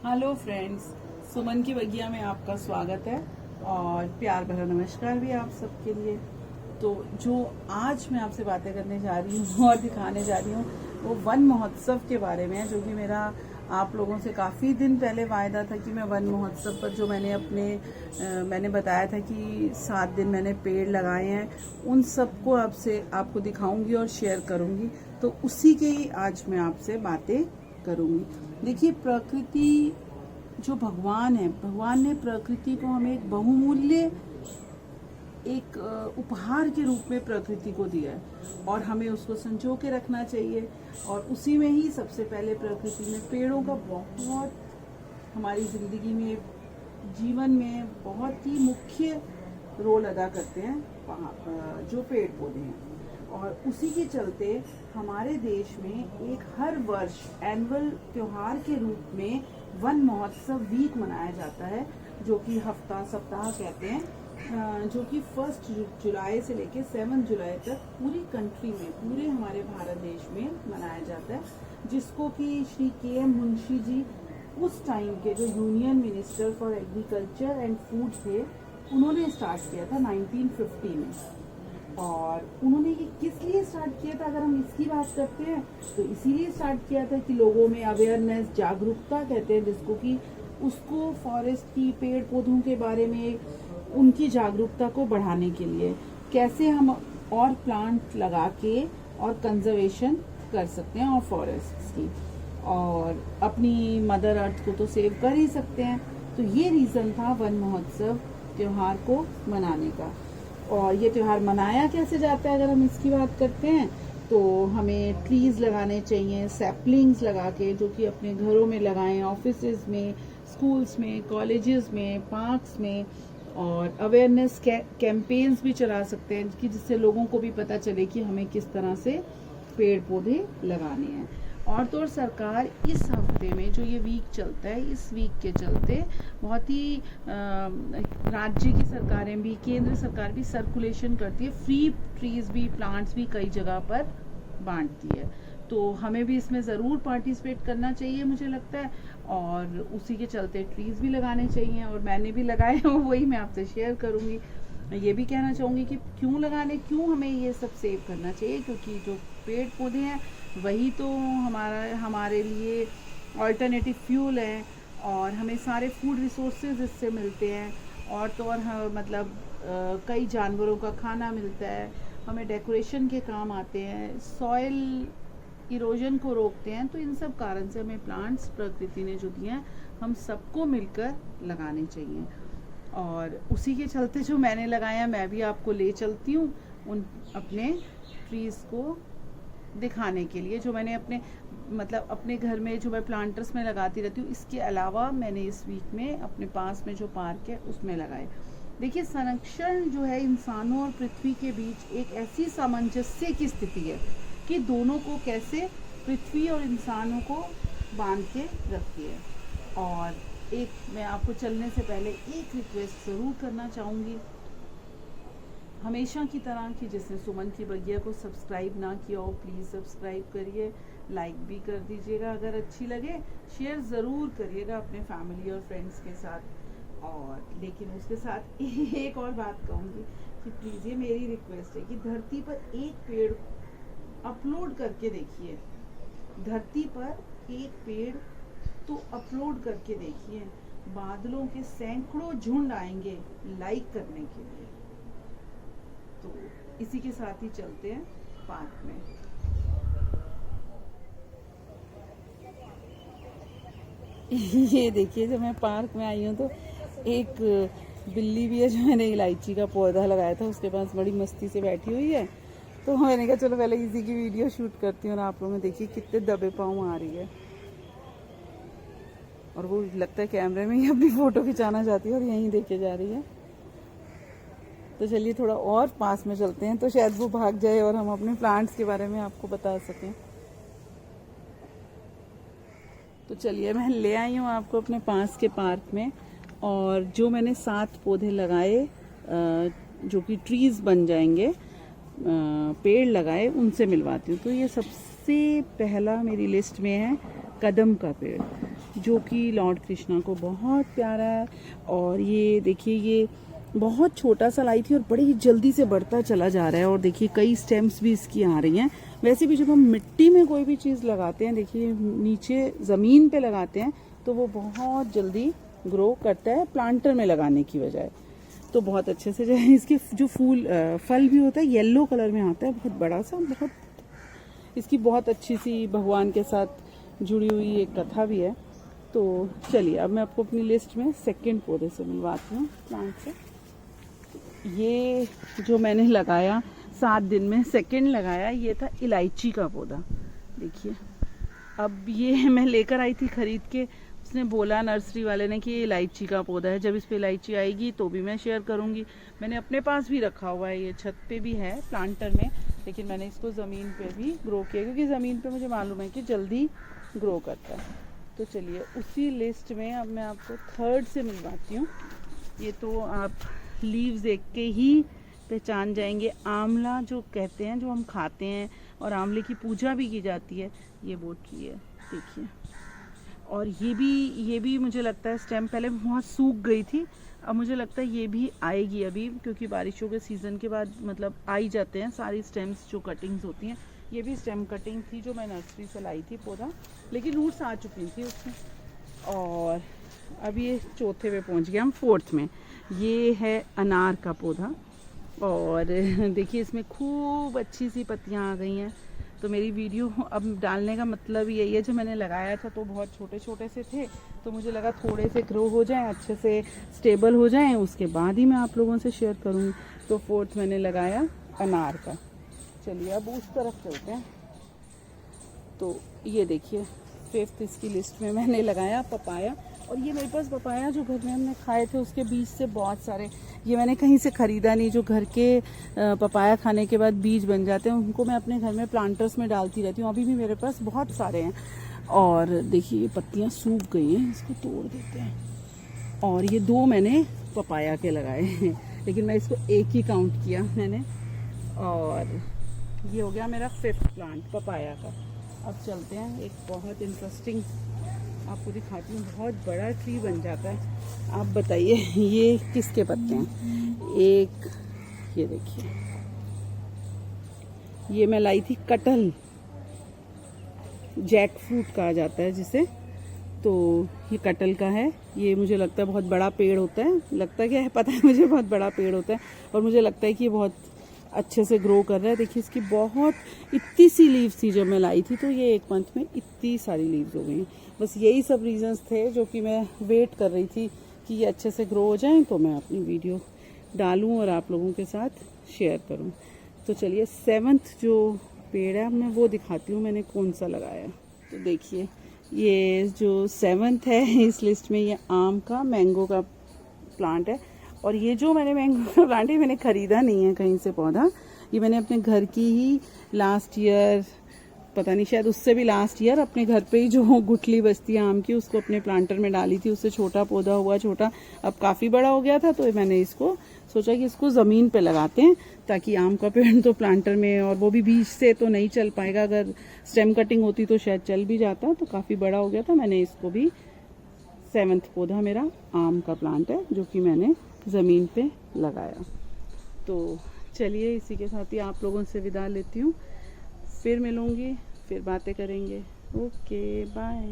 Hello friends, सुमन की बगिया में आपका स्वागत है और प्यार भरा नमस्कार भी आप सबके लिए। तो जो आज मैं आपसे बातें करने जा रही हूँ और दिखाने जा रही हूँ वो वन महोत्सव के बारे में है, जो कि मेरा आप लोगों से काफ़ी दिन पहले वायदा था कि मैं वन महोत्सव पर जो मैंने बताया था कि 7 दिन मैंने पेड़ लगाए हैं, उन सबको आपको दिखाऊंगी और शेयर करूंगी। तो उसी के ही आज मैं आपसे बातें करूंगी। देखिए, प्रकृति जो भगवान है, भगवान ने प्रकृति को हमें एक बहुमूल्य एक उपहार के रूप में प्रकृति को दिया है और हमें उसको संजो के रखना चाहिए। और उसी में ही सबसे पहले प्रकृति में पेड़ों का बहुत हमारी जिंदगी में, जीवन में बहुत ही मुख्य रोल अदा करते हैं जो पेड़ पौधे हैं। और उसी के चलते हमारे देश में एक हर वर्ष एनुअल त्योहार के रूप में वन महोत्सव वीक मनाया जाता है, जो कि सप्ताह कहते हैं, जो कि 1 जुलाई से लेकर 7 जुलाई तक पूरी कंट्री में, पूरे हमारे भारत देश में मनाया जाता है, जिसको कि श्री के.एम. मुंशी जी उस टाइम के जो union minister for agriculture and food थे, उन्होंने स्टार्ट किया था 1950 में। और उन्होंने ये किस लिए स्टार्ट किया था, अगर हम इसकी बात करते हैं तो इसीलिए स्टार्ट किया था कि लोगों में अवेयरनेस, जागरूकता कहते हैं जिसको, कि उसको फॉरेस्ट की, पेड़ पौधों के बारे में उनकी जागरूकता को बढ़ाने के लिए कैसे हम और प्लांट लगा के और कंजर्वेशन कर सकते हैं और फॉरेस्ट की, और अपनी मदर अर्थ को तो सेव कर ही सकते हैं। तो ये रीज़न था वन महोत्सव त्योहार को मनाने का। और ये त्योहार मनाया कैसे जाता है, अगर हम इसकी बात करते हैं तो हमें ट्रीज़ लगाने चाहिए, सैपलिंग्स लगा के, जो कि अपने घरों में लगाएं, ऑफिसेज में, स्कूल्स में, कॉलेजेस में, पार्क्स में। और अवेयरनेस कैंपेन्स भी चला सकते हैं कि जिससे लोगों को भी पता चले कि हमें किस तरह से पेड़ पौधे लगाने हैं। और तो और सरकार इस हफ्ते में जो ये वीक चलता है, इस वीक के चलते बहुत ही राज्य की सरकारें भी, केंद्र सरकार भी सर्कुलेशन करती है, फ्री ट्रीज भी, प्लांट्स भी कई जगह पर बांटती है। तो हमें भी इसमें ज़रूर पार्टिसिपेट करना चाहिए, मुझे लगता है। और उसी के चलते ट्रीज भी लगाने चाहिए, और मैंने भी लगाए हैं, वही मैं आपसे शेयर करूँगी। ये भी कहना चाहूँगी कि क्यों हमें ये सब सेव करना चाहिए, क्योंकि जो पेड़ पौधे हैं वही तो हमारे लिए ऑल्टरनेटिव फ्यूल है, और हमें सारे फूड रिसोर्सेज इससे मिलते हैं। और तो और कई जानवरों का खाना मिलता है, हमें डेकोरेशन के काम आते हैं, सॉइल इरोजन को रोकते हैं। तो इन सब कारण से हमें प्लांट्स प्रकृति ने जो दिए हैं, हम सबको मिलकर लगाने चाहिए। और उसी के चलते जो मैंने लगाया, मैं भी आपको ले चलती हूँ उन अपने ट्रीज़ को दिखाने के लिए, जो मैंने अपने घर में जो मैं प्लांटर्स में लगाती रहती हूँ। इसके अलावा मैंने इस वीक में अपने पास में जो पार्क है उसमें लगाए। देखिए, संरक्षण जो है इंसानों और पृथ्वी के बीच एक ऐसी सामंजस्य की स्थिति है कि दोनों को कैसे पृथ्वी और इंसानों को बांध के रखती है। और मैं आपको चलने से पहले एक रिक्वेस्ट ज़रूर करना चाहूँगी, हमेशा की तरह कि जिसने सुमन की बगिया को सब्सक्राइब ना किया हो, प्लीज़ सब्सक्राइब करिए, लाइक भी कर दीजिएगा, अगर अच्छी लगे शेयर ज़रूर करिएगा अपने फैमिली और फ्रेंड्स के साथ। और लेकिन उसके साथ एक और बात कहूँगी कि प्लीज़, ये मेरी रिक्वेस्ट है कि धरती पर एक पेड़ अपलोड करके देखिए, धरती पर एक पेड़ तो अपलोड करके देखिए, बादलों के सैकड़ों झुंड आएंगे लाइक करने के लिए। तो इसी के साथ ही चलते हैं पार्क में। ये देखिए, जब मैं पार्क में आई हूँ तो एक बिल्ली भी है, जो मैंने इलायची का पौधा लगाया था उसके पास बड़ी मस्ती से बैठी हुई है। तो मैंने कहा चलो पहले इसी की वीडियो शूट करती हूँ। और आप लोगों में देखिए कितने दबे पाँव आ रही है, और वो लगता है कैमरे में ही अपनी फ़ोटो खिंचाना चाहती है और यहीं देखे जा रही है। तो चलिए थोड़ा और पास में चलते हैं, तो शायद वो भाग जाए और हम अपने प्लांट्स के बारे में आपको बता सकें। तो चलिए, मैं ले आई हूँ आपको अपने पास के पार्क में, और जो मैंने 7 पौधे लगाए जो कि ट्रीज़ बन जाएंगे, पेड़ लगाए, उनसे मिलवाती हूँ। तो ये सबसे पहला मेरी लिस्ट में है कदम का पेड़, जो कि लॉर्ड कृष्णा को बहुत प्यारा है। और ये देखिए, ये बहुत छोटा सा लाई थी और बड़ी जल्दी से बढ़ता चला जा रहा है। और देखिए कई स्टेम्स भी इसकी आ रही हैं। वैसे भी जब हम मिट्टी में कोई भी चीज़ लगाते हैं, देखिए नीचे ज़मीन पे लगाते हैं तो वो बहुत जल्दी ग्रो करता है प्लांटर में लगाने की बजाय। तो बहुत अच्छे से जो है इसके जो फल भी होता है येलो कलर में आता है, बहुत बड़ा सा। बहुत इसकी बहुत अच्छी सी भगवान के साथ जुड़ी हुई एक कथा भी है। तो चलिए अब मैं आपको अपनी लिस्ट में सेकंड पौधे से मिलवाती हूँ, प्लांट से। ये जो मैंने लगाया 7 दिन में सेकंड लगाया, ये था इलायची का पौधा। देखिए अब ये मैं लेकर आई थी खरीद के। उसने बोला नर्सरी वाले ने कि ये इलायची का पौधा है, जब इस पे इलायची आएगी तो भी मैं शेयर करूँगी। मैंने अपने पास भी रखा हुआ है, ये छत पे भी है प्लांटर में, लेकिन मैंने इसको ज़मीन पे भी ग्रो किया क्योंकि ज़मीन पे मुझे मालूम है कि जल्दी ग्रो करता है। तो चलिए उसी लिस्ट में अब मैं आपको थर्ड से मिलवाती हूँ। ये तो आप लीव्स देख के ही पहचान जाएंगे। आंवला जो कहते हैं, जो हम खाते हैं और आंवले की पूजा भी की जाती है, ये वो ट्री है देखिए। और ये भी मुझे लगता है स्टेम पहले बहुत सूख गई थी, अब मुझे लगता है ये भी आएगी अभी, क्योंकि बारिशों के सीज़न के बाद मतलब आ ही जाते हैं सारी स्टेम्स जो कटिंग्स होती हैं। ये भी स्टेम कटिंग थी जो मैं नर्सरी से लाई थी पौधा, लेकिन रूट्स आ चुकी थी उसमें। और अब ये चौथे पे पहुंच गया हम, फोर्थ में। ये है अनार का पौधा और देखिए इसमें खूब अच्छी सी पत्तियां आ गई हैं। तो मेरी वीडियो अब डालने का मतलब यही है, जो मैंने लगाया था तो बहुत छोटे छोटे से थे, तो मुझे लगा थोड़े से ग्रो हो जाएं, अच्छे से स्टेबल हो जाएं, उसके बाद ही मैं आप लोगों से शेयर करूँगी। तो फोर्थ मैंने लगाया अनार का। चलिए अब उस तरफ चलते हैं। तो ये देखिए फिफ्थ इसकी लिस्ट में मैंने लगाया पपाया। और ये मेरे पास पपाया जो घर में हमने खाए थे उसके बीज से बहुत सारे, ये मैंने कहीं से ख़रीदा नहीं। जो घर के पपाया खाने के बाद बीज बन जाते हैं उनको मैं अपने घर में प्लांटर्स में डालती रहती हूँ। अभी भी मेरे पास बहुत सारे हैं। और देखिए ये पत्तियाँ सूख गई हैं, इसको तोड़ देते हैं। और ये 2 मैंने पपाया के लगाए हैं, लेकिन मैं इसको एक ही काउंट किया मैंने। और ये हो गया मेरा 5th प्लांट पपाया का। अब चलते हैं, एक बहुत इंटरेस्टिंग आपको दिखाती हूँ। बहुत बड़ा ट्री बन जाता है। आप बताइए ये किसके पत्ते हैं? एक ये देखिए, ये मैं लाई थी कटहल, जैक फ्रूट कहा जाता है जिसे। तो ये कटहल का है। ये मुझे लगता है बहुत बड़ा पेड़ होता है, लगता है क्या है पता है मुझे, बहुत बड़ा पेड़ होता है। और मुझे लगता है कि ये बहुत अच्छे से ग्रो कर रहा है। देखिए इसकी बहुत इतनी सी लीव्स थी जब मैं लाई थी, तो ये 1 मंथ में इतनी सारी लीव्स हो गई हैं। बस यही सब रीजंस थे जो कि मैं वेट कर रही थी कि ये अच्छे से ग्रो हो जाएं तो मैं अपनी वीडियो डालूं और आप लोगों के साथ शेयर करूं। तो चलिए 7th जो पेड़ है मैं वो दिखाती हूँ मैंने कौन सा लगाया। तो देखिए ये जो 7th है इस लिस्ट में, ये आम का मैंगो का प्लांट है। और ये जो मैंने मैंगो का प्लांट है मैंने ख़रीदा नहीं है कहीं से पौधा, ये मैंने अपने घर की ही लास्ट ईयर, पता नहीं शायद उससे भी लास्ट ईयर, अपने घर पे ही जो गुठली बचती है आम की उसको अपने प्लांटर में डाली थी। उससे छोटा पौधा हुआ, छोटा अब काफ़ी बड़ा हो गया था। तो मैंने इसको सोचा कि इसको ज़मीन पे लगाते हैं ताकि आम का पेड़ तो प्लांटर में, और वो भी बीज से तो नहीं चल पाएगा, अगर स्टेम कटिंग होती तो शायद चल भी जाता। तो काफ़ी बड़ा हो गया था, मैंने इसको भी 7th पौधा मेरा आम का प्लांट है जो कि मैंने ज़मीन पे लगाया। तो चलिए इसी के साथ ही आप लोगों से विदा लेती हूँ, फिर मिलूँगी, फिर बातें करेंगे। Okay bye.